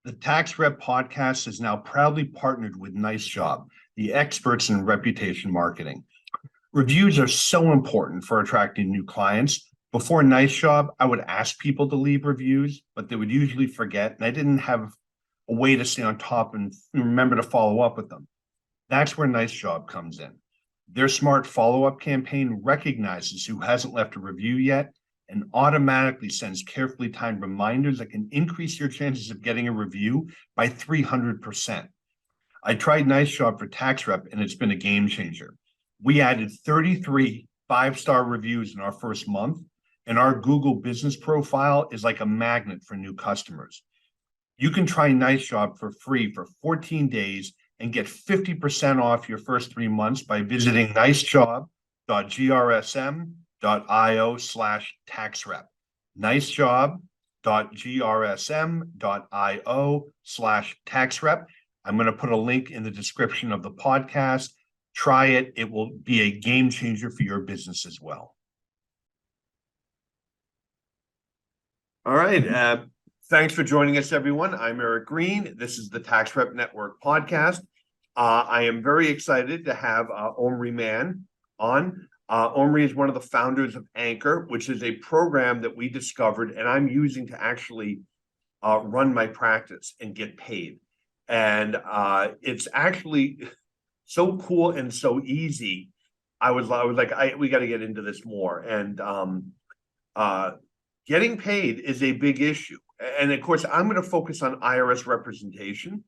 The Tax Rep podcast is now proudly partnered with Nice Job, the experts in reputation marketing. Reviews are so important for attracting new clients. Before Nice Job, I would ask people to leave reviews, but they would usually forget, and I didn't have a way to stay on top and remember to follow up with them. That's where Nice Job comes in. Their smart follow-up campaign recognizes who hasn't left a review yet and automatically sends carefully timed reminders that can increase your chances of getting a review by 300%. I tried Nice Job for Tax Rep, and it's been a game changer. We added 33 five-star reviews in our first month, and our Google business profile is like a magnet for new customers. You can try Nice Job for free for 14 days and get 50% off your first 3 months by visiting nicejob.grsm.io/taxrep. nicejob.grsm.io/taxrep. I'm going to put a link in the description of the podcast. Try it. It will be a game changer for your business as well. All right. Thanks for joining us, everyone. I'm Eric Green. This is the Tax Rep Network podcast. I am very excited to have Omry Mann on. Omry is one of the founders of Anchor, which is a program that we discovered and I'm using to actually run my practice and get paid. And it's actually so cool and so easy. I was like, we got to get into this more. And getting paid is a big issue. And of course, I'm going to focus on IRS representation,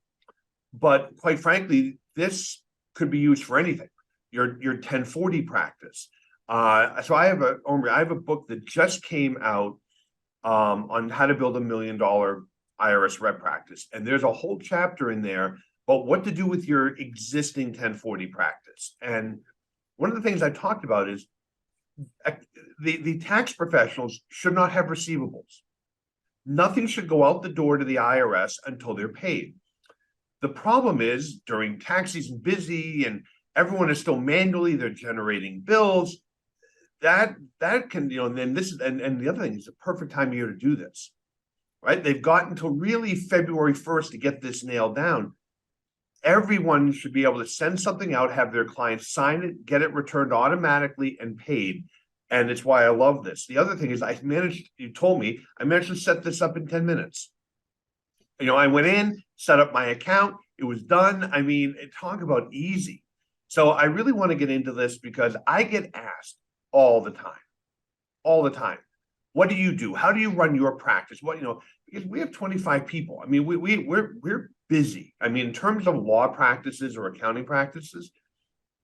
but quite frankly, this could be used for anything. Your 1040 practice. So I have a book that just came out on how to build $1 million IRS rep practice, and there's a whole chapter in there about what to do with your existing 1040 practice. And one of the things I talked about is the tax professionals should not have receivables. Nothing should go out the door to the IRS until they're paid. The problem is during tax season, busy, and everyone is still manually, they're generating bills. That can, and then this is, and the other thing is the perfect time of year to do this, right? They've got until really February 1st to get this nailed down. Everyone should be able to send something out, have their clients sign it, get it returned automatically and paid. And it's why I love this. The other thing is you told me, I managed to set this up in 10 minutes. I went in, set up my account, it was done. I mean, talk about easy. So I really want to get into this because I get asked all the time. What do you do? How do you run your practice? Because we have 25 people. I mean, we're busy. I mean, in terms of law practices or accounting practices,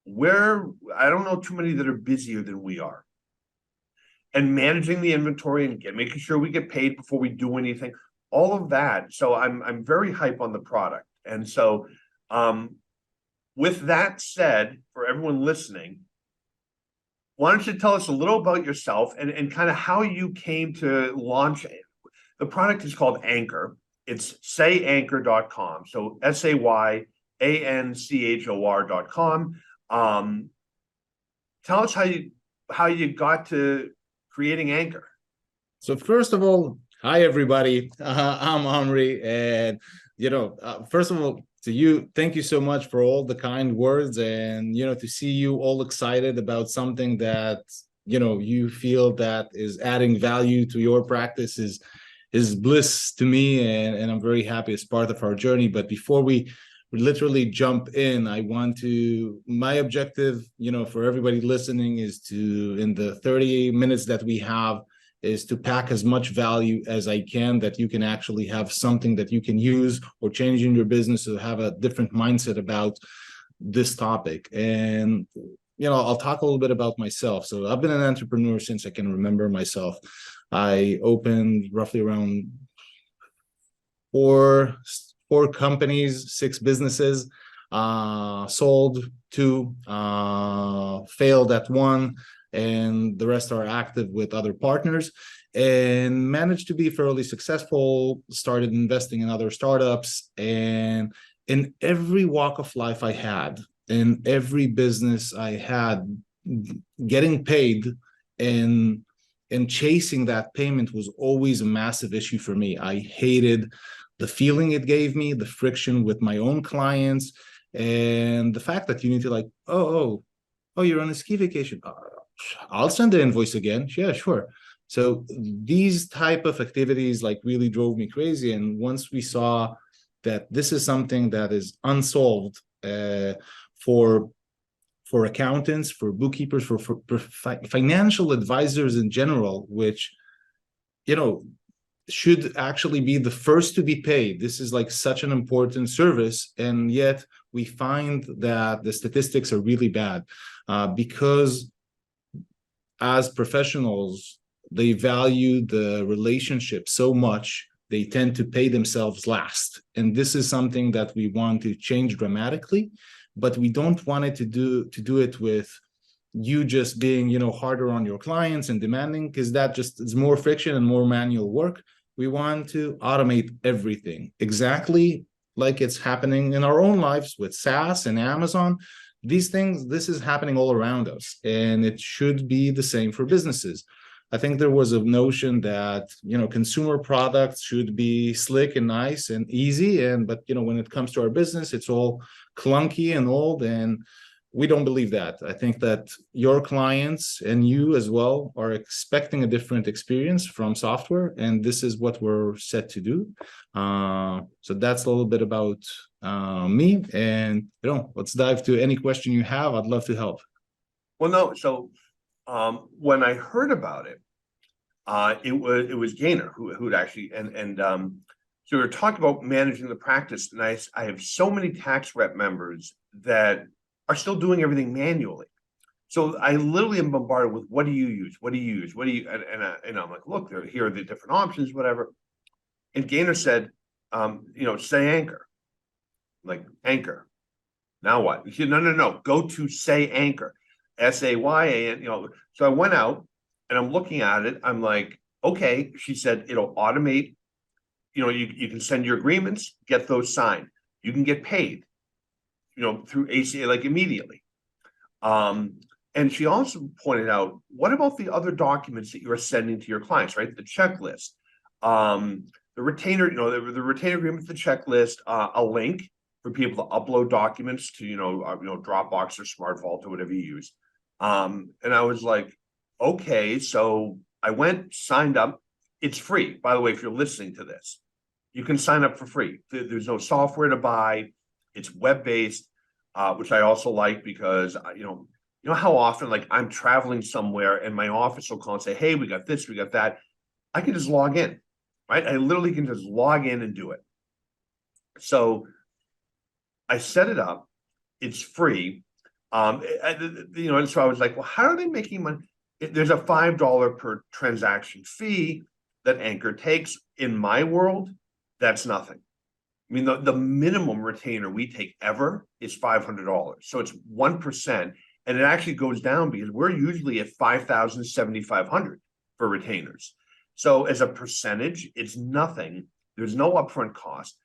I don't know too many that are busier than we are. And managing the inventory and making sure we get paid before we do anything, all of that. So I'm very hype on the product. And so with that said, for everyone listening, why don't you tell us a little about yourself and kind of how you came to launch it? The product is called Anchor. It's sayanchor.com. So sayanchor.com. Tell us how you got to creating Anchor. So first of all, hi everybody. I'm Omry, and first of all, to you, thank you so much for all the kind words, and to see you all excited about something that you feel that is adding value to your practice is bliss to me, and I'm very happy as part of our journey. But before we literally jump in, my objective, for everybody listening is to, in the 30 minutes that we have, is to pack as much value as I can, that you can actually have something that you can use or change in your business to have a different mindset about this topic. And, I'll talk a little bit about myself. So I've been an entrepreneur since I can remember myself. I opened roughly around four companies, 6 businesses, sold 2, failed at 1, and the rest are active with other partners, and managed to be fairly successful, started investing in other startups. And in every walk of life I had, in every business I had, getting paid and chasing that payment was always a massive issue for me. I hated the feeling it gave me, the friction with my own clients, and the fact that you need to like, oh, you're on a ski vacation. I'll send the invoice again. Yeah, sure. So these type of activities like really drove me crazy. And once we saw that this is something that is unsolved for accountants, for bookkeepers, for financial advisors in general, which, you know, should actually be the first to be paid. This is like such an important service, and yet we find that the statistics are really bad because as professionals, they value the relationship so much, they tend to pay themselves last. And this is something that we want to change dramatically, but we don't want it to do it with you just being, you know, harder on your clients and demanding, because that just is more friction and more manual work. We want to automate everything exactly like it's happening in our own lives with SaaS and Amazon. These things, this is happening all around us, and it should be the same for businesses. I think there was a notion that, you know, consumer products should be slick and nice and easy, but you know, when it comes to our business, it's all clunky and old, and we don't believe that. I think that your clients and you as well are expecting a different experience from software, and this is what we're set to do. So that's a little bit about me, and you know, let's dive to any question you have. I'd love to help. Well, no, so when I heard about it, it was Gaynor who'd actually so we were talking about managing the practice, and I have so many tax rep members that are still doing everything manually. So I literally am bombarded with, what do you use? What do you use? What do you, and I'm like, look, here are the different options, whatever. And Gaynor said, you know, say Anchor. I'm like, Anchor. Now what? He said, no, go to say Anchor. SAYAN, you know. So I went out and I'm looking at it. I'm like, okay. She said it'll automate. You know, you can send your agreements, get those signed. You can get paid, you know, through ACA like immediately. And she also pointed out, what about the other documents that you're sending to your clients, right? The checklist, the retainer, you know, the retainer agreement, the checklist, a link for people to upload documents to, Dropbox or SmartVault or whatever you use. And I was like, okay, so I went, signed up. It's free. By the way, if you're listening to this, you can sign up for free. There's no software to buy. It's web-based, which I also like because, you know how often, like, I'm traveling somewhere and my office will call and say, hey, we got this, we got that. I can just log in, right? I literally can just log in and do it. So I set it up. It's free. And so I was like, well, how are they making money? There's a $5 per transaction fee that Anchor takes. In my world, that's nothing. I mean, the minimum retainer we take ever is $500. So it's 1%. And it actually goes down because we're usually at 5,000, 7,500 for retainers. So as a percentage, it's nothing. There's no upfront cost.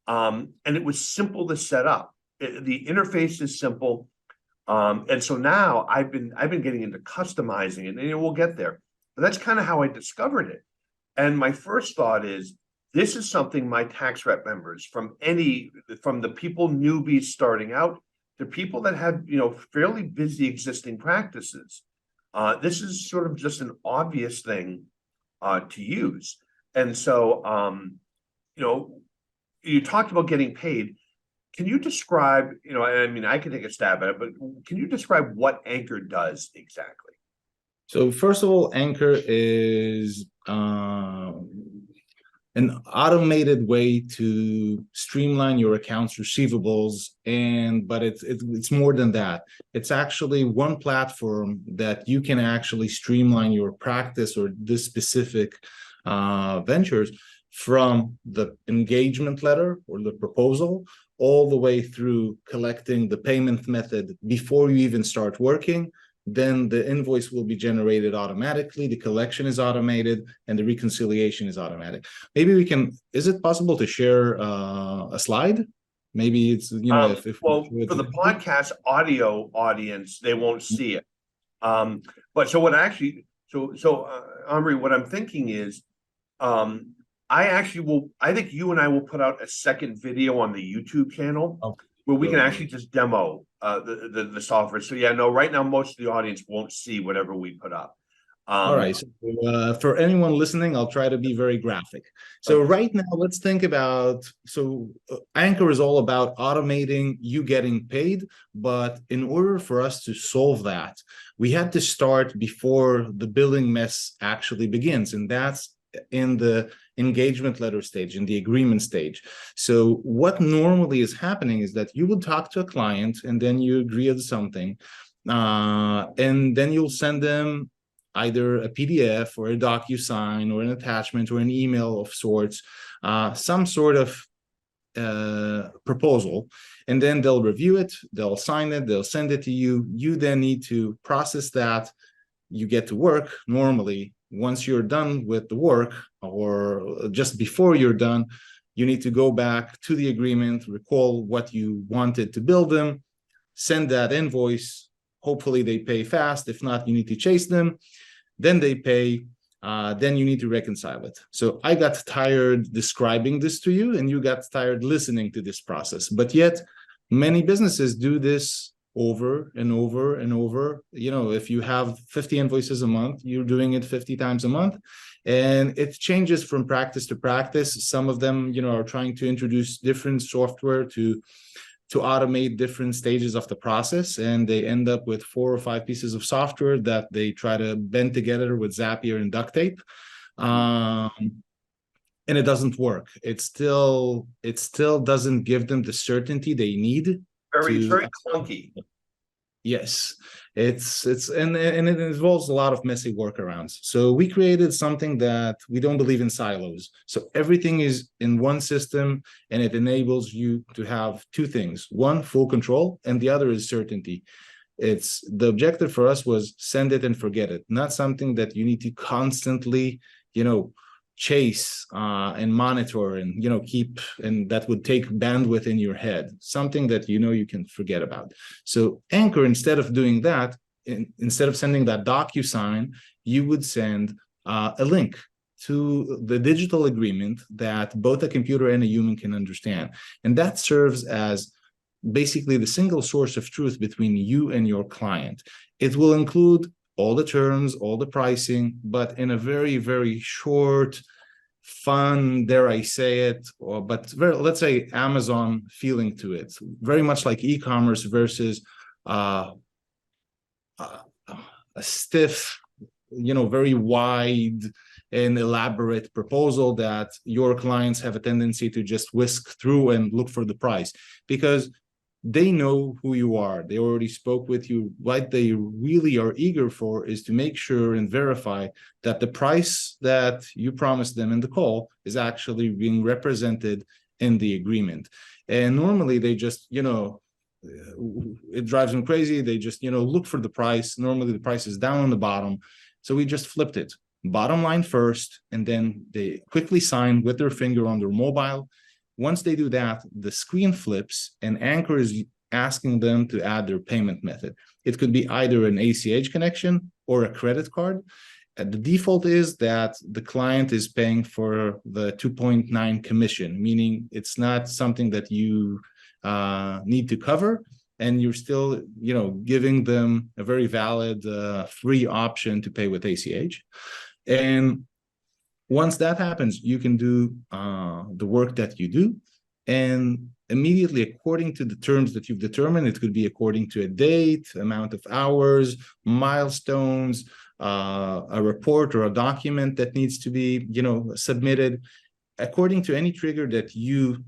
And it was simple to set up. The interface is simple. And so now I've been getting into customizing it, and we'll get there. But that's kind of how I discovered it. And my first thought is, this is something my tax rep members, from the people newbies starting out to people that have, fairly busy existing practices. This is sort of just an obvious thing to use. And so, you talked about getting paid. Can you describe, I mean, I can take a stab at it, but can you describe what Anchor does exactly? So first of all, Anchor is an automated way to streamline your accounts receivables, but it's more than that. It's actually one platform that you can actually streamline your practice or this specific ventures, from the engagement letter or the proposal all the way through collecting the payment method before you even start working. Then the invoice will be generated automatically, the collection is automated, and the reconciliation is automatic. Maybe is it possible to share a slide? Maybe it's, well, for the podcast audio audience, they won't see it. But so what actually, Omry, what I'm thinking is, I actually will, I think you and I will put out a second video on the YouTube channel Okay. where we can Good. actually just demo the software. So yeah, no, right now most of the audience won't see whatever we put up. All right. So, for anyone listening, I'll try to be very graphic. So Okay. right now, let's think about, Anchor is all about automating you getting paid. But in order for us to solve that, we had to start before the billing mess actually begins. And that's in the engagement letter stage, in the agreement stage. So what normally is happening is that you would talk to a client and then you agree on something. And then you'll send them either a PDF or a DocuSign or an attachment or an email of sorts, some sort of proposal, and then they'll review it, they'll sign it, they'll send it to you. You then need to process that. You get to work. Normally, once you're done with the work, or just before you're done, you need to go back to the agreement, recall what you wanted to bill them, send that invoice. Hopefully they pay fast. If not, you need to chase them. Then they pay. Then you need to reconcile it. So I got tired describing this to you, and you got tired listening to this process. But yet, many businesses do this over and over and over. If you have 50 invoices a month, you're doing it 50 times a month. And it changes from practice to practice. Some of them, are trying to introduce different software to automate different stages of the process, and they end up with 4 or 5 pieces of software that they try to bend together with Zapier and duct tape, and it doesn't work. It still doesn't give them the certainty they need. It's very clunky. Yes, it's and it involves a lot of messy workarounds. So we created something that we don't believe in silos. So everything is in one system, and it enables you to have 2 things: one, full control, and the other is certainty. It's the objective for us was send it and forget it, not something that you need to constantly, chase and monitor and keep, and that would take bandwidth in your head, something that you can forget about. So Anchor, instead of doing that, instead of sending that DocuSign, you would send a link to the digital agreement that both a computer and a human can understand, and that serves as basically the single source of truth between you and your client. It will include all the terms, all the pricing, but in a very, very short, fun, dare I say it, but let's say Amazon feeling to it, very much like e-commerce versus a stiff, very wide and elaborate proposal that your clients have a tendency to just whisk through and look for the price, because they know who you are. They already spoke with you. What they really are eager for is to make sure and verify that the price that you promised them in the call is actually being represented in the agreement. And normally they just, it drives them crazy. They just, look for the price. Normally the price is down on the bottom. So we just flipped it. Bottom line first, and then they quickly sign with their finger on their mobile. Once they do that, the screen flips, and Anchor is asking them to add their payment method. It could be either an ACH connection or a credit card. The default is that the client is paying for the 2.9 commission, meaning it's not something that you need to cover, and you're still, giving them a very valid free option to pay with ACH. And once that happens, you can do the work that you do, and immediately, according to the terms that you've determined, it could be according to a date, amount of hours, milestones, a report or a document that needs to be, submitted. According to any trigger that you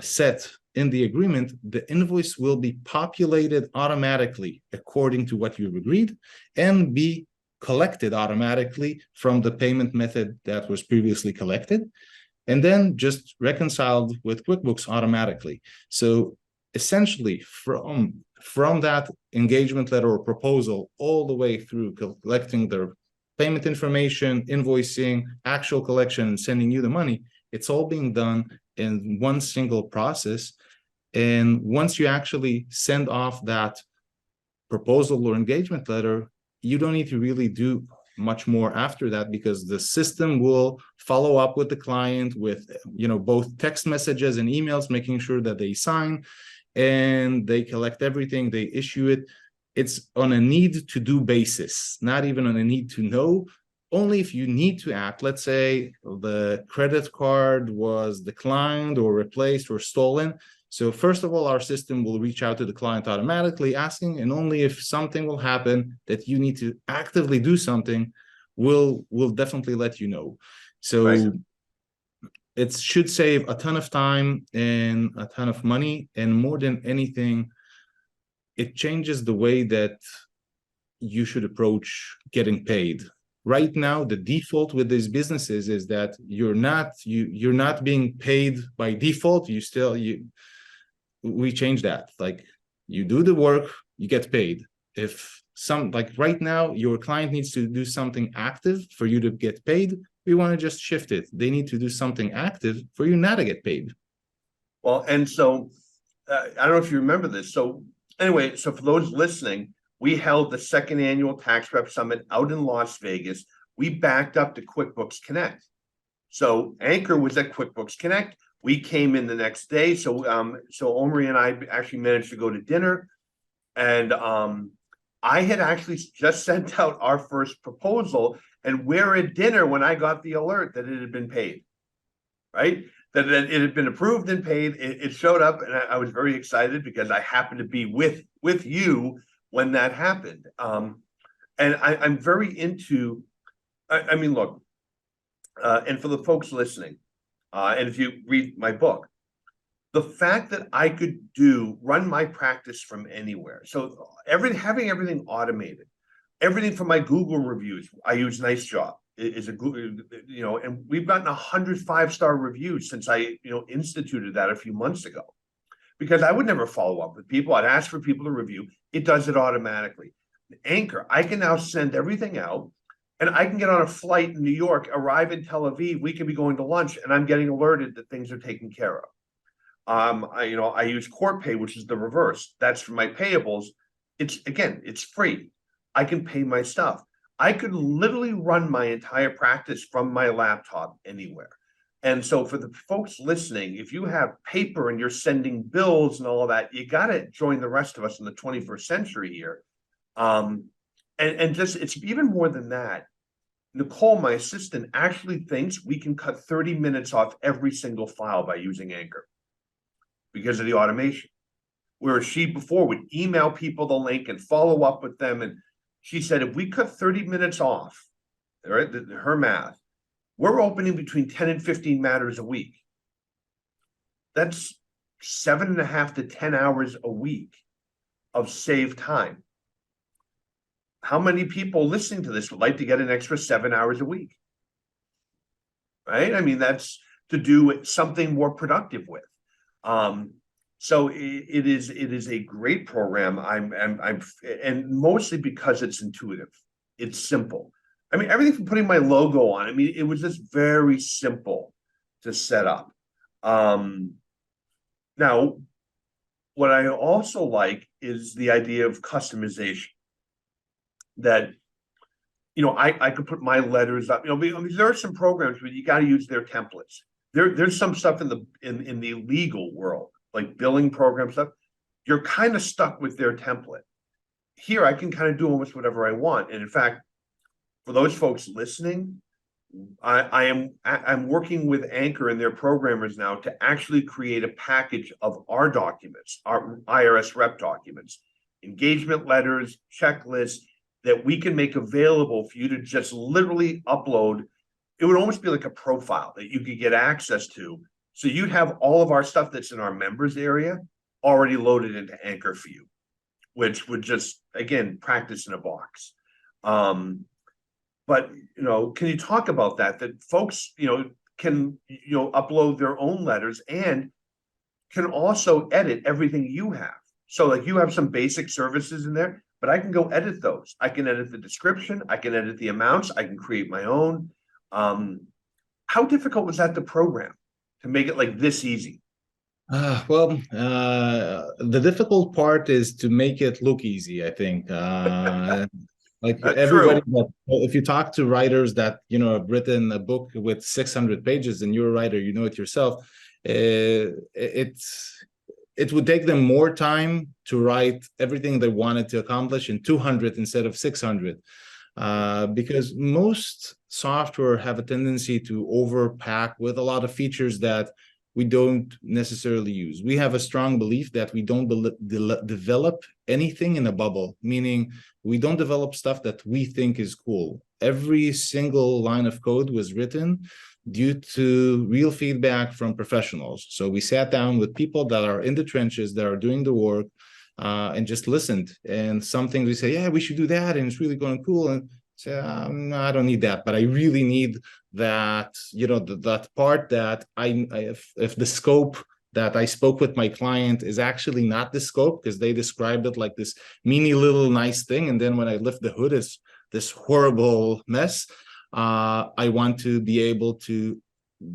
set in the agreement, the invoice will be populated automatically according to what you've agreed, and be collected automatically from the payment method that was previously collected, and then just reconciled with QuickBooks automatically. So essentially, from that engagement letter or proposal all the way through collecting their payment information, invoicing, actual collection, and sending you the money, it's all being done in one single process. And once you actually send off that proposal or engagement letter, you don't need to really do much more after that, because the system will follow up with the client with, both text messages and emails, making sure that they sign and they collect everything, they issue it. It's on a need to do basis, not even on a need to know. Only if you need to act. Let's say the credit card was declined or replaced or stolen. So first of all, our system will reach out to the client automatically asking, and only if something will happen that you need to actively do something, we'll definitely let you know. So Right. it should save a ton of time and a ton of money. And more than anything, it changes the way that you should approach getting paid. Right now, the default with these businesses is that you're not being paid by default. We change that. Like, you do the work, you get paid. If like right now, your client needs to do something active for you to get paid, we want to just shift it. They need to do something active for you not to get paid. Well, and so I don't know if you remember this. So anyway, so for those listening, we held the second annual Tax Rep Summit out in Las Vegas. We backed up to QuickBooks Connect. So Anchor was at QuickBooks Connect. We came in the next day. So Omry and I actually managed to go to dinner. And I had actually just sent out our first proposal, and we're at dinner when I got the alert that it had been paid, right? That it had been approved and paid. It showed up, and I was very excited because I happened to be with you when that happened. And I'm very into, I mean, look, and for the folks listening, and if you read my book, the fact that I could run my practice from anywhere. So having everything automated, everything from my Google reviews, I use Nice Job is a Google, and we've gotten 100 5-star reviews since I, instituted that a few months ago, because I would never follow up with people. I'd ask for people to review. It does it automatically. Anchor, I can now send everything out, and I can get on a flight in New York, arrive in Tel Aviv. We can be going to lunch, and I'm getting alerted that things are taken care of. I use Corpay, which is the reverse. That's for my payables. It's free. I can pay my stuff. I could literally run my entire practice from my laptop anywhere. And so for the folks listening, if you have paper and you're sending bills and all of that, you got to join the rest of us in the 21st century here. And just, it's even more than that. Nicole, my assistant, actually thinks we can cut 30 minutes off every single file by using Anchor because of the automation. Whereas she before would email people the link and follow up with them. And she said, if we cut 30 minutes off, right, her math, we're opening between 10 and 15 matters a week. That's 7.5 to 10 hours a week of saved time. How many people listening to this would like to get an extra 7 hours a week? Right? I mean, that's to do something more productive with. So it is a great program. I'm and mostly because it's intuitive. It's simple. I mean, everything from putting my logo on. I mean, it was just very simple to set up. Now, what I also like is the idea of customization. That, I could put my letters up. There are some programs where you got to use their templates. There's some stuff in the legal world, like billing program stuff. You're kind of stuck with their template. Here, I can kind of do almost whatever I want. And in fact, for those folks listening, I'm working with Anchor and their programmers now to actually create a package of our documents, our IRS rep documents, engagement letters, checklists that we can make available for you to just literally upload. It would almost be like a profile that you could get access to. So you'd have all of our stuff that's in our members area already loaded into Anchor for you, which would just, again, practice in a box. But, can you talk about that folks, can, upload their own letters and can also edit everything you have. So like you have some basic services in there, but I can go edit those. I can edit the description. I can edit the amounts. I can create my own. How difficult was that to program to make it like this easy? The difficult part is to make it look easy, I think. Like True. everybody that, if you talk to writers that, have written a book with 600 pages and you're a writer, you know it yourself, it would take them more time to write everything they wanted to accomplish in 200 instead of 600. Because most software have a tendency to overpack with a lot of features that we don't necessarily use. We have a strong belief that we don't develop anything in a bubble, meaning we don't develop stuff that we think is cool. Every single line of code was written due to real feedback from professionals. So we sat down with people that are in the trenches, that are doing the work, and just listened. And some things we say, yeah, we should do that, and it's really going cool. And say, no, I don't need that, but I really need that, that part that if the scope that I spoke with my client is actually not the scope, because they described it like this mini little nice thing, and then when I lift the hood, it's this horrible mess. I want to be able to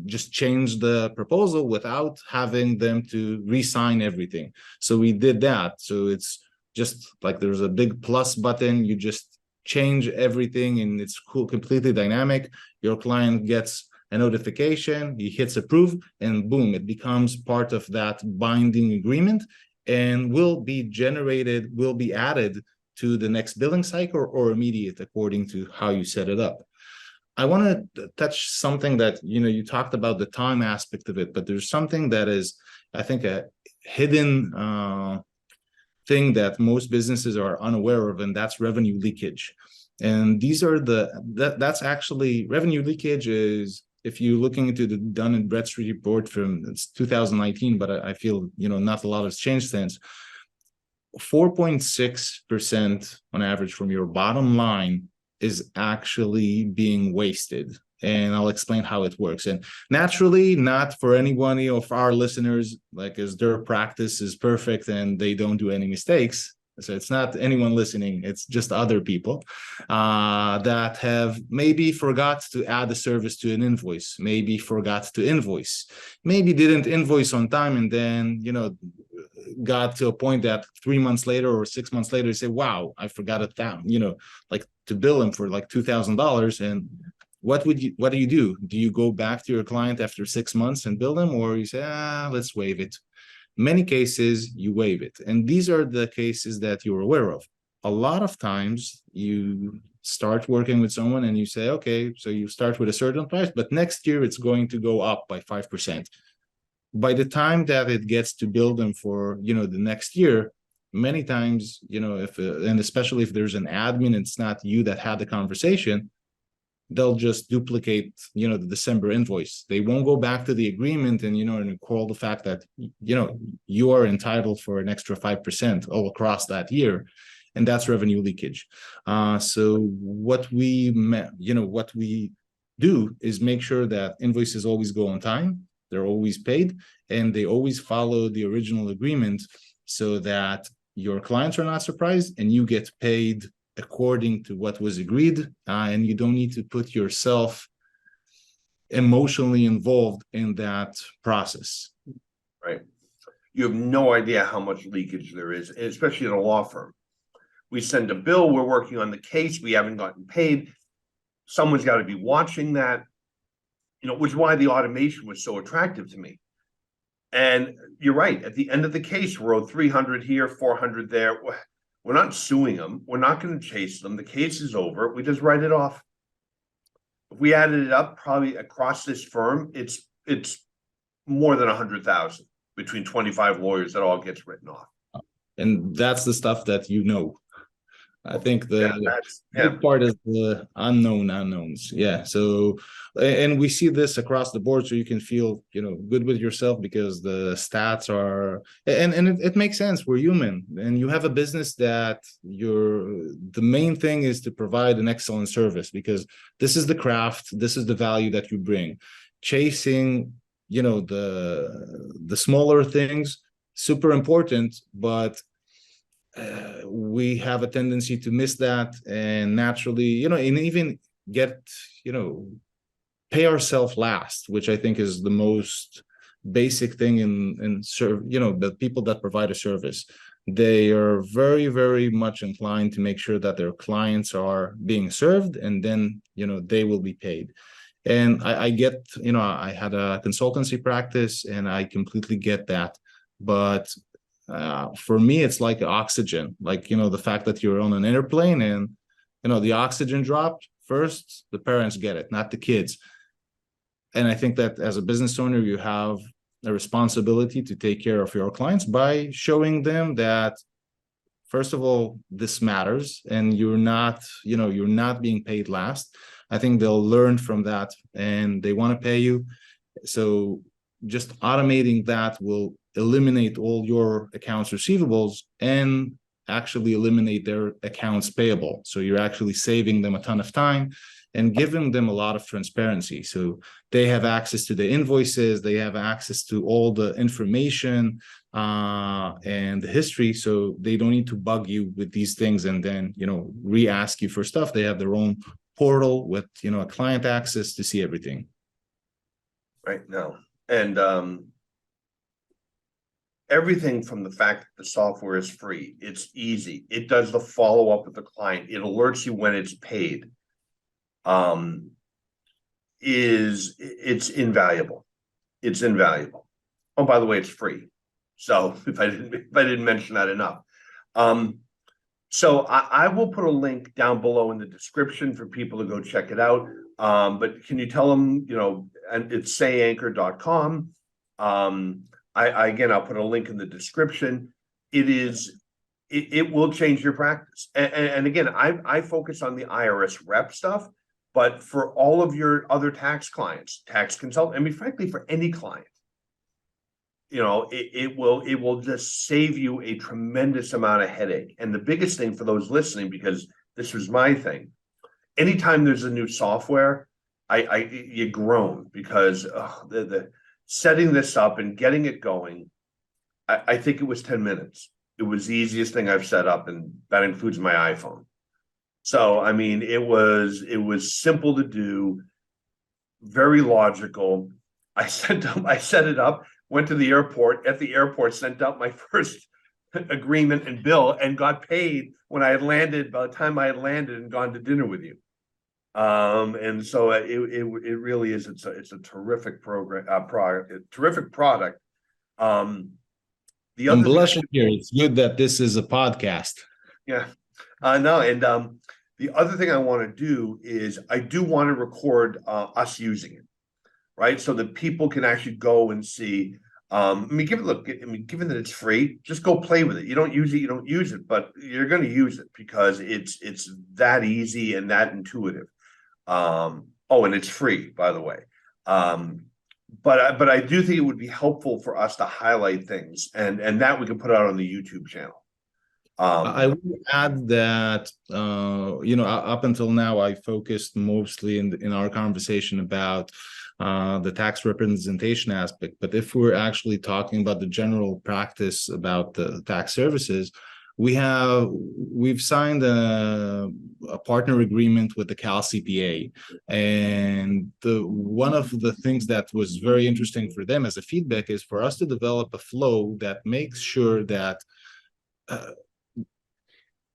just change the proposal without having them to re-sign everything. So we did that. So it's just like there's a big plus button. You just change everything and it's cool, completely dynamic. Your client gets a notification, he hits approve, and boom, it becomes part of that binding agreement and will be added to the next billing cycle or immediate, according to how you set it up. I want to touch something that, you talked about the time aspect of it, but there's something that is, I think, a hidden thing that most businesses are unaware of, and that's revenue leakage. And these are that's actually revenue leakage is, if you're looking into the Dun & Bradstreet report from 2019, but I feel, not a lot has changed since, 4.6% on average from your bottom line is actually being wasted. And I'll explain how it works. And naturally, not for anyone of our listeners, like, as their practice is perfect and they don't do any mistakes. So it's not anyone listening, it's just other people that have maybe forgot to add a service to an invoice, maybe forgot to invoice, maybe didn't invoice on time, and then, got to a point that 3 months later or 6 months later, you say, wow, I forgot it down, like to bill him for like $2,000. And what do you do? Do you go back to your client after 6 months and bill them, or you say, let's waive it? Many cases you waive it. And these are the cases that you're aware of. A lot of times you start working with someone and you say, okay, so you start with a certain price, but next year it's going to go up by 5%. By the time that it gets to bill them for, the next year, many times, if and especially if there's an admin, it's not you that had the conversation, they'll just duplicate, the December invoice. They won't go back to the agreement and, and call the fact that, you are entitled for an extra 5% all across that year. And that's revenue leakage. So what we do is make sure that invoices always go on time, they're always paid, and they always follow the original agreement, so that your clients are not surprised and you get paid according to what was agreed, and you don't need to put yourself emotionally involved in that process. Right. You have no idea how much leakage there is, especially at a law firm. We send a bill, we're working on the case, we haven't gotten paid. Someone's got to be watching that, which is why the automation was so attractive to me. And you're right, at the end of the case, we're owed 300 here, 400 there. We're not suing them. We're not going to chase them. The case is over. We just write it off. If we added it up, probably across this firm, it's more than 100,000 between 25 lawyers that all gets written off. And that's the stuff that I think the big part is the unknowns. Yeah. So, and we see this across the board, so you can feel, good with yourself, because the stats are, and it makes sense. We're human, and you have a business that the main thing is to provide an excellent service, because this is the craft, this is the value that you bring. Chasing, the smaller things, super important, but we have a tendency to miss that, and naturally, and even get, pay ourselves last, which I think is the most basic thing in serve, the people that provide a service. they are very, very much inclined to make sure that their clients are being served, and then, they will be paid. And I get, I had a consultancy practice, and I completely get that. But for me, it's like oxygen, like, the fact that you're on an airplane and, the oxygen dropped first, the parents get it, not the kids. And I think that as a business owner, you have a responsibility to take care of your clients by showing them that, first of all, this matters, and you're not being paid last. I think they'll learn from that, and they want to pay you. So just automating that will eliminate all your accounts receivables and actually eliminate their accounts payable. So you're actually saving them a ton of time and giving them a lot of transparency. So they have access to the invoices, they have access to all the information and the history. So they don't need to bug you with these things and then, re-ask you for stuff. They have their own portal with, a client access to see everything. Right now. And everything from the fact that the software is free, it's easy. It does the follow-up with the client. It alerts you when it's paid. It's invaluable. It's invaluable. Oh, by the way, it's free. So if I didn't mention that enough. So I will put a link down below in the description for people to go check it out. But can you tell them, and it's sayanchor.com. Again, I'll put a link in the description. It will change your practice. And again, I focus on the IRS rep stuff, but for all of your other tax clients, tax consultant, I mean, frankly, for any client, it will just save you a tremendous amount of headache. And the biggest thing for those listening, because this was my thing, anytime there's a new software, you groan because the setting this up and getting it going, I think it was 10 minutes. It was the easiest thing I've set up, and that includes my iPhone. So, I mean, it was simple to do, very logical. I set it up, went to the airport, at the airport, sent out my first agreement and bill, and got paid when I had landed, by the time I had landed and gone to dinner with you. And so it really is, it's a terrific terrific product. The other I'm blushing here. It's good that this is a podcast. Yeah, no, and the other thing I want to do is I do want to record us using it, right? So that people can actually go and see. Given that it's free, just go play with it. You don't use it, but you're going to use it because it's that easy and that intuitive. And it's free, by the way. But I do think it would be helpful for us to highlight things, and that we can put out on the YouTube channel. I will add that up until now I focused mostly in our conversation about the tax representation aspect. But if we're actually talking about the general practice about the tax services, we've signed a partner agreement with the Cal CPA, and one of the things that was very interesting for them as a feedback is for us to develop a flow that makes sure that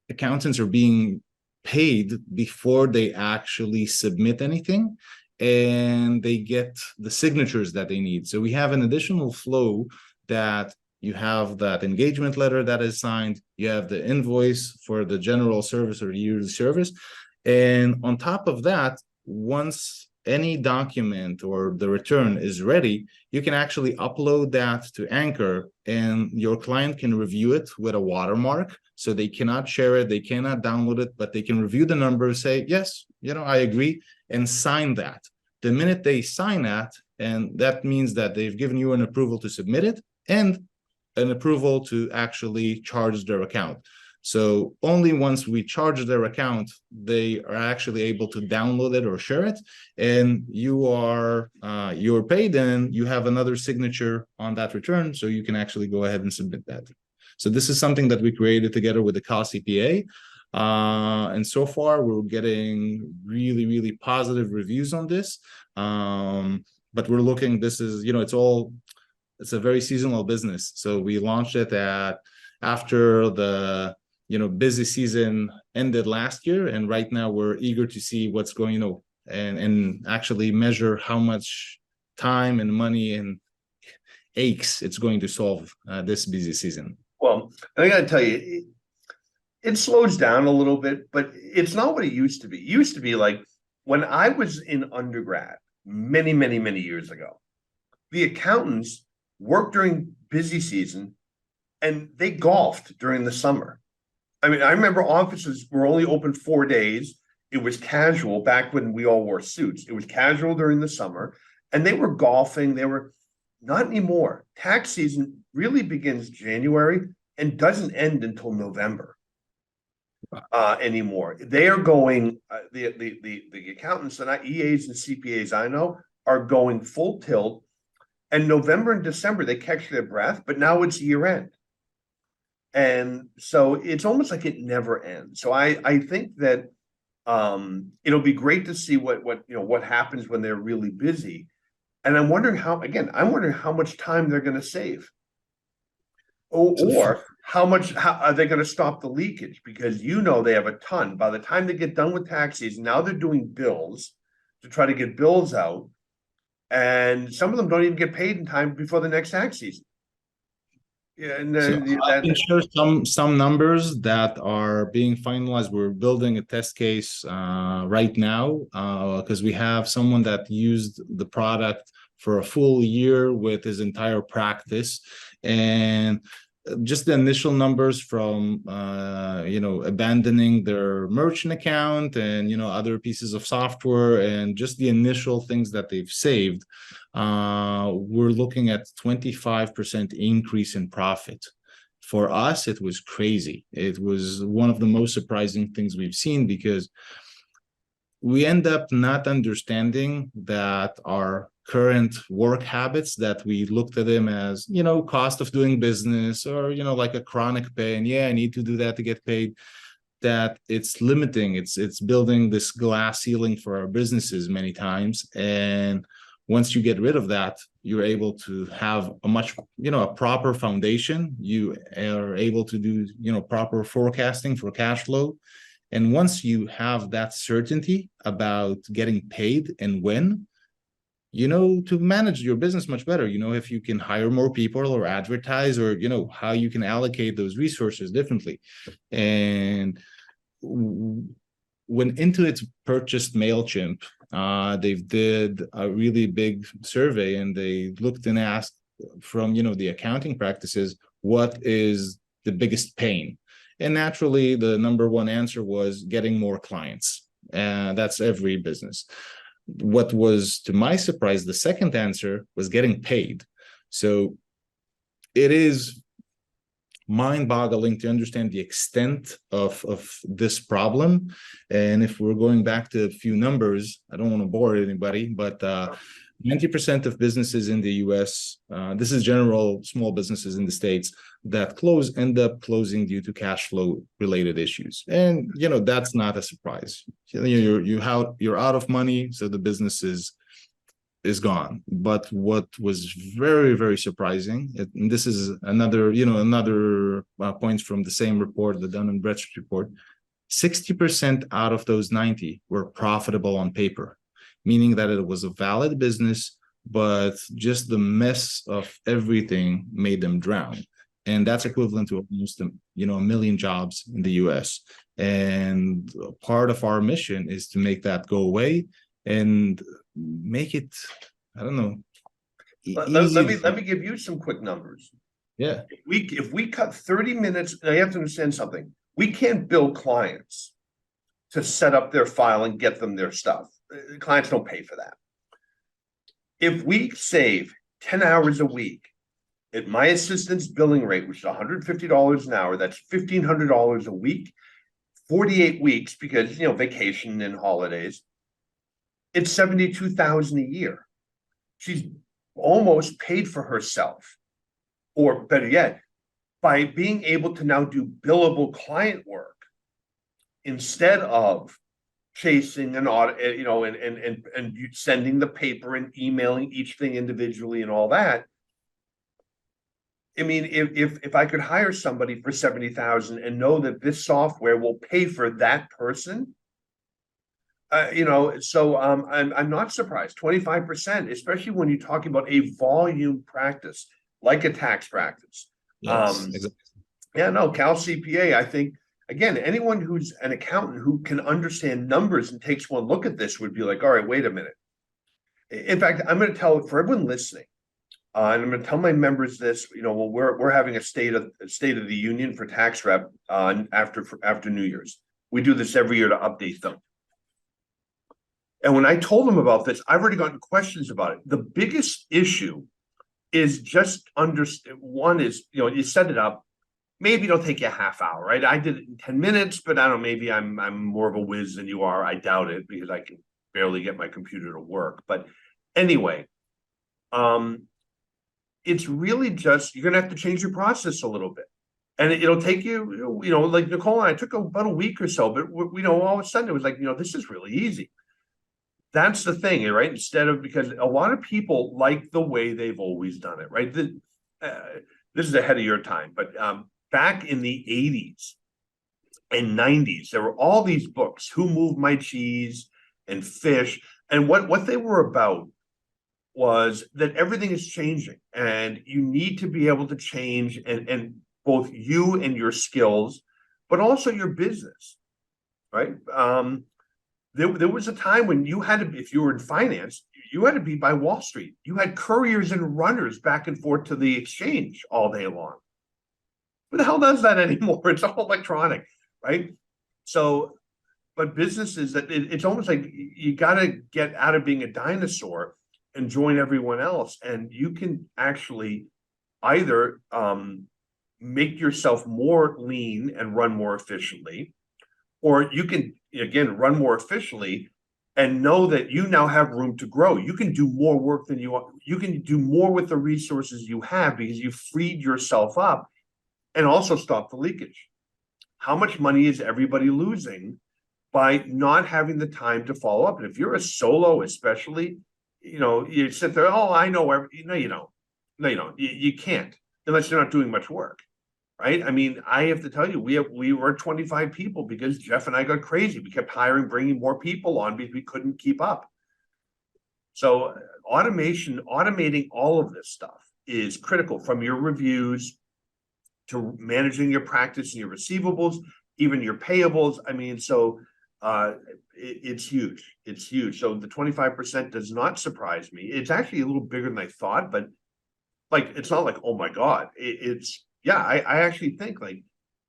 accountants are being paid before they actually submit anything, and they get the signatures that they need. So we have an additional flow that you have that engagement letter that is signed, you have the invoice for the general service or yearly service. And on top of that, once any document or the return is ready, you can actually upload that to Anchor, and your client can review it with a watermark. So they cannot share it, they cannot download it, but they can review the numbers, say, yes, I agree, and sign that. The minute they sign that, and that means that they've given you an approval to submit it and an approval to actually charge their account. So only once we charge their account, they are actually able to download it or share it, and you're paid, and you have another signature on that return, so you can actually go ahead and submit that. So this is something that we created together with the Cal CPA, and so far we're getting really, really positive reviews on this. But we're looking. This is it's a very seasonal business. So we launched it after the busy season ended last year, and right now we're eager to see what's going on and actually measure how much time and money and aches it's going to solve this busy season. Well, I gotta tell you, it slows down a little bit, but it's not what it used to be. It used to be like when I was in undergrad many, many, many years ago, the accountants worked during busy season and they golfed during the summer. I mean, I remember offices were only open 4 days. It was casual back when we all wore suits. It was casual during the summer, and they were golfing. They were not anymore. Tax season really begins January and doesn't end until November anymore. They are going the accountants and EAs and CPAs I know are going full tilt. And November and December they catch their breath, but now it's year end. And so it's almost like it never ends. So I think that it'll be great to see what happens when they're really busy. And I'm wondering I'm wondering how much time they're going to save. Or how are they going to stop the leakage? Because they have a ton. By the time they get done with tax season, now they're doing bills to try to get bills out. And some of them don't even get paid in time before the next tax season. Yeah, and So I can share some numbers that are being finalized. We're building a test case right now because we have someone that used the product for a full year with his entire practice, and just the initial numbers from abandoning their merchant account and other pieces of software and just the initial things that they've saved, we're looking at 25% increase in profit. For us, it was crazy. It was one of the most surprising things we've seen because we end up not understanding that our current work habits, that we looked at them as, cost of doing business or, like a chronic pain. Yeah, I need to do that to get paid. That it's limiting. It's building this glass ceiling for our businesses many times. And once you get rid of that, you're able to have a proper foundation. You are able to do, proper forecasting for cash flow. And once you have that certainty about getting paid and when, to manage your business much better, if you can hire more people or advertise or, how you can allocate those resources differently. And when Intuit purchased MailChimp, they did a really big survey and they looked and asked from, the accounting practices, what is the biggest pain? And naturally, the number one answer was getting more clients. That's every business. What was, to my surprise, the second answer was getting paid. So it is mind-boggling to understand the extent of this problem. And if we're going back to a few numbers, I don't want to bore anybody, but 90% of businesses in the US, this is general small businesses in the States, that end up closing due to cash flow related issues. And, that's not a surprise. You're out of money, so the business is gone. But what was very, very surprising, and this is another point from the same report, the Dun & Bradstreet report, 60% out of those 90 were profitable on paper, meaning that it was a valid business, but just the mess of everything made them drown. And that's equivalent to almost a million jobs in the US. And part of our mission is to make that go away and make it, I don't know, let me give you some quick numbers. Yeah. If we cut 30 minutes, now you have to understand something. We can't bill clients to set up their file and get them their stuff. Clients don't pay for that. If we save 10 hours a week at my assistant's billing rate, which is $150 an hour, that's $1,500 a week, 48 weeks, because vacation and holidays, it's $72,000 a year. She's almost paid for herself, or better yet, by being able to now do billable client work instead of chasing an audit, and sending the paper and emailing each thing individually and all that. I mean, if I could hire somebody for 70,000 and know that this software will pay for that person, so I'm not surprised. 25%, especially when you're talking about a volume practice like a tax practice. Yes, exactly. Yeah, no, Cal CPA, I think, again, anyone who's an accountant who can understand numbers and takes one look at this would be like, all right, wait a minute. In fact, I'm going to tell for everyone listening, and I'm going to tell my members this. Well, we're having a state of the union for tax rep after New Year's. We do this every year to update them. And when I told them about this, I've already gotten questions about it. The biggest issue is just understand. One is, you set it up. Maybe it'll take you a half hour, right? I did it in 10 minutes, but I don't know, maybe I'm more of a whiz than you are. I doubt it because I can barely get my computer to work. But anyway, it's really just, you're gonna have to change your process a little bit. And it'll take you, like Nicole and I, took about a week or so, but all of a sudden it was like, this is really easy. That's the thing, right? Because a lot of people like the way they've always done it, right? This is ahead of your time, but back in the 80s and 90s, there were all these books, Who Moved My Cheese and Fish. And what they were about was that everything is changing and you need to be able to change and both you and your skills, but also your business, right? There was a time when you had to be, if you were in finance, you had to be by Wall Street. You had couriers and runners back and forth to the exchange all day long. Who the hell does that anymore? It's all electronic, right? So, but businesses, it's almost like you got to get out of being a dinosaur and join everyone else. And you can actually either make yourself more lean and run more efficiently, or you can, again, run more efficiently and know that you now have room to grow. You can do more work than you can do more with the resources you have because you freed yourself up and also stop the leakage. How much money is everybody losing by not having the time to follow up? And if you're a solo, especially, you sit there, oh, I know no, you don't. No, you don't. You can't unless you're not doing much work. Right? I mean, I have to tell you, we were 25 people because Jeff and I got crazy. We kept bringing more people on because we couldn't keep up. So automating all of this stuff is critical, from your reviews to managing your practice and your receivables, even your payables. I mean, so it's huge. It's huge. So the 25% does not surprise me. It's actually a little bigger than I thought, but it's not like, oh my God, yeah, I actually think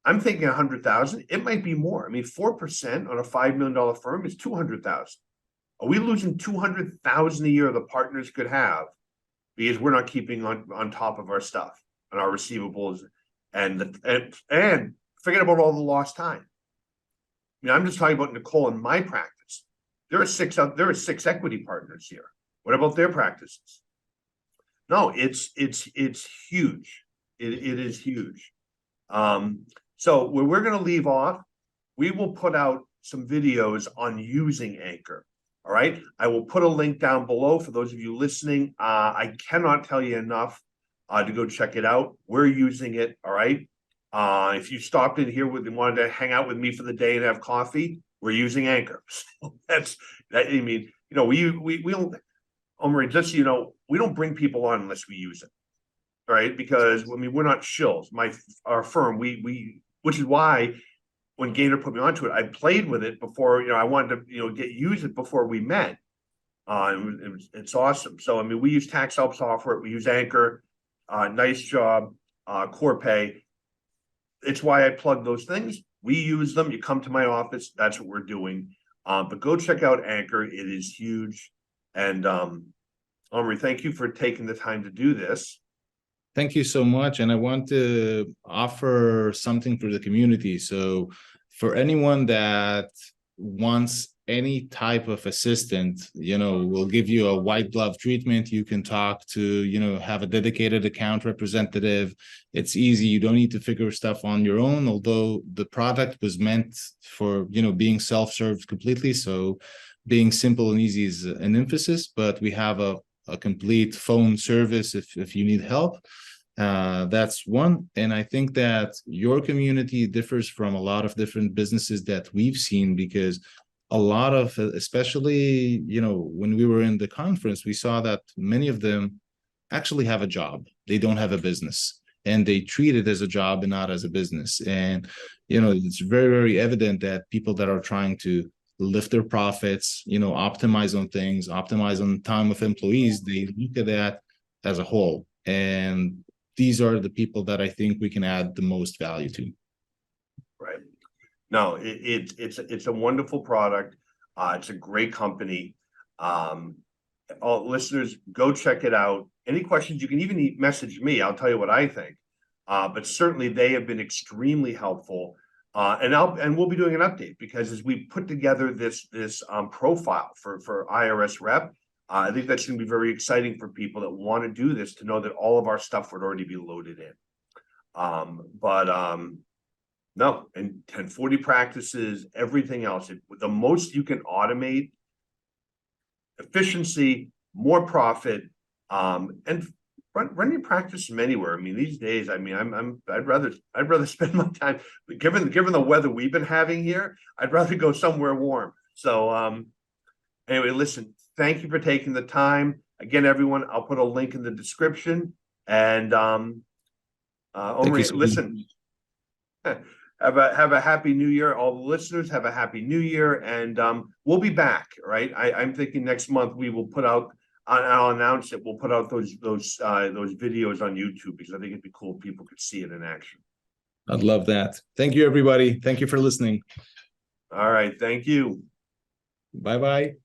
I'm thinking 100,000. It might be more. I mean, 4% on a $5 million firm is 200,000. Are we losing 200,000 a year the partners could have because we're not keeping on top of our stuff and our receivables and forget about all the lost time. I mean, I'm just talking about Nicole and my practice. There are six equity partners here. What about their practices? No, it's huge. It is huge. So where we're going to leave off, we will put out some videos on using Anchor. All right. I will put a link down below for those of you listening. I cannot tell you enough to go check it out. We're using it. All right. If you stopped in here and wanted to hang out with me for the day and have coffee, we're using Anchor. So that's that. I mean, we don't, Omry, just so we don't bring people on unless we use it. Right, because I mean, we're not shills. Our firm, which is why when Gaynor put me onto it, I played with it before. I wanted to use it before we met. It's awesome. So I mean, we use tax help software. We use Anchor. Nice job, Corpay. It's why I plug those things. We use them. You come to my office. That's what we're doing. But go check out Anchor. It is huge. And Omry, thank you for taking the time to do this. Thank you so much. And I want to offer something for the community. So for anyone that wants any type of assistant, we'll give you a white glove treatment. You can talk to, have a dedicated account representative. It's easy. You don't need to figure stuff on your own, although the product was meant for, being self-served completely. So being simple and easy is an emphasis, but we have a complete phone service if you need help. That's one. And I think that your community differs from a lot of different businesses that we've seen, because a lot of, especially, when we were in the conference, we saw that many of them actually have a job. They don't have a business, and they treat it as a job and not as a business. And, it's very, very evident that people that are trying to lift their profits, optimize on things, optimize on time of employees, they look at that as a whole. And these are the people that I think we can add the most value to. Right. No, it's a wonderful product. It's a great company. All listeners, go check it out. Any questions, you can even message me. I'll tell you what I think. But certainly they have been extremely helpful. And we'll be doing an update, because as we put together this profile for IRS rep, I think that's going to be very exciting for people that want to do this, to know that all of our stuff would already be loaded in. No, and 1040 practices, everything else, the most you can automate, efficiency, more profit, and run your practice from anywhere. I mean, these days, I mean, I'd rather spend my time, given the weather we've been having here, I'd rather go somewhere warm. So anyway, listen, thank you for taking the time. Again, everyone, I'll put a link in the description. And Omry, listen, have a happy new year. All the listeners, have a happy new year, and we'll be back, right? I'm thinking next month we will put out, I'll announce it, we'll put out those videos on YouTube, because I think it'd be cool if people could see it in action. I'd love that. Thank you, everybody. Thank you for listening. All right, thank you. Bye-bye.